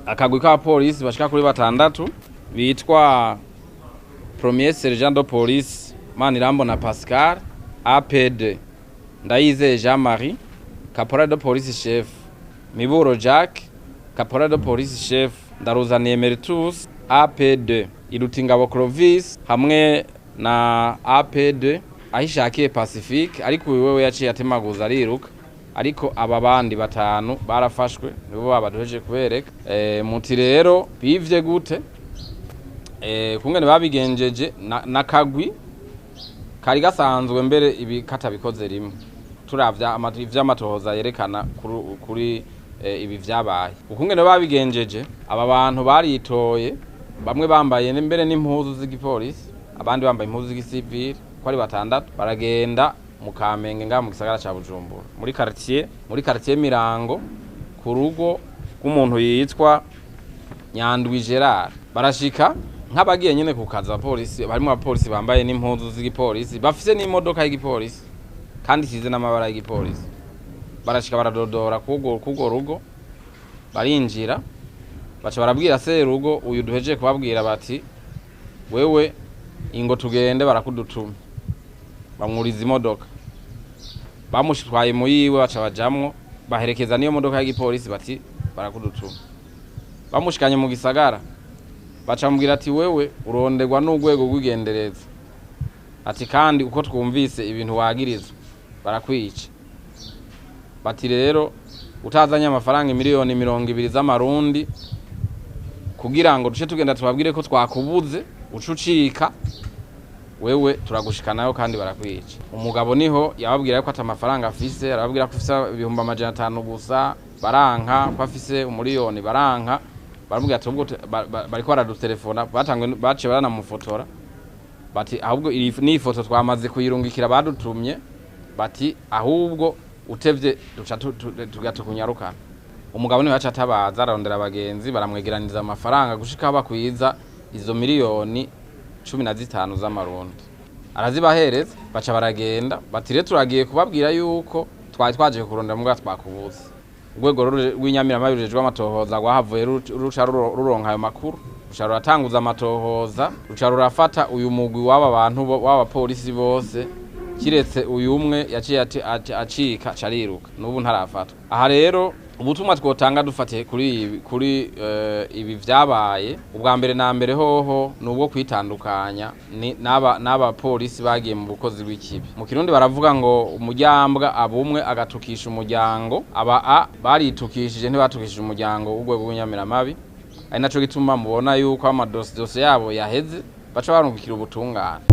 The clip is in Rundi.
akagwi ka polisi bashika kuri batandatu bitwa Premier Sergent de Police Manirambona Pascal, APD Ndayizeye Jean-Marie, Caporal de Police Chef Miburo Jack, Caporal de Police Chef Ndaruzaniye Emeritus, APD Irutingabo Clovis hamwe na APD Ahishakiye Pacifique, ariko wewe yaciye atemaguza ariruka, ariko aba bandi batanu barafashwe nibo babadoheje kubereka. Muti rero bivye gute kungene babigenjeje nakagwi kari gasanzwe mbere ibikata bikoze rimwe, turavya ivy'amatohoza yerekana kuri ibi vyabaye ukungene babigenjeje. Aba bantu baritoye, bamwe bambaye mbere n'impuzu z'igipolisi, abandi bambaye impuzu z'igisivili, ko ari batandatu, baragenda mu Kamenge nga mu gisagara ca Bujumbura muri quartier Mirango ku rugo rw'umuntu yitwa Nyandwi Gerard. Barashika nk'abagiye nyene ku kaza polisi, barimo abapolisi bambaye n'impuzu z'igipolisi, bafise n'imodoka y'igipolisi kandi isize n'amabara y'igipolisi. Barashika baradodora kugo rugo, barinjira baca barabwira se rugo uyu duheje kubabwira bati wewe ingo tugende barakudutuma, bamwuriza imodoka, bamushitwaye mu yiwe baca bajamwo, baherekeza niyo modoka y'igipolisi bati barakudutuma. Bamushikanye mu gisagara baca mubwira ati wewe uronderwa n'urwego rw'igendereza, ati kandi uko twumvise ibintu wagirizwa barakwica. Bati rero utazanye amafaranga miliyoni 200 z'amarundi kugira ngo duce tugenda tubabwire ko twakubuze ucucika, wewe turagushikanayo kandi barakwica. Umugabo niho yababwira ko atamafaranga afise, arababwira ko afise 500 gusa, baranka ko afise 1,000,000, baranka. Baramubwira ati ubwo bariko baradutelefona, baciye baranamufotora, bati ahubwo ni ifoto twamaze kuyirungikira badutumye, bati ahubwo utevye duca tugatukunyarukana. Umugabo niwe yaca atabaza ararondera abagenzi, baramwegeraniza amafaranga gushika bakwiza izo miliyoni 15 z'amarundi, arazibahereza baca baragenda. Bati rero turagiye kubabwira yuko twari twaje kurondera mugabo twakubuze. Urwego rw'Inyamirama rujejwe amatohoza rwahavuye ruca ruronka ayo makuru, ruca ruratanguza amatohoza, ruca rurafata uyu mugwi w'aba bantu w'abapolisi bose, kiretse uyu umwe yaciye acika cariruka, n'ubu ntarafatwa. Aha rero ubutumwa twotanga dufatiye kuri ibi vyabaye, ubwa mbere na mbere hoho nubwo kwitandukanya n'aba polisi bagiye mu bukozi bw'ikibi. Mu Kirundi baravuga ngo umujyambwa abumwe agatukisha umuryango, aba baritukishije ntibatukishije umuryango w'urwego rw'Inyamiramabi, ari naco gituma mubona yuko amadosiye yabo yaheze baca barungikira ubutungane.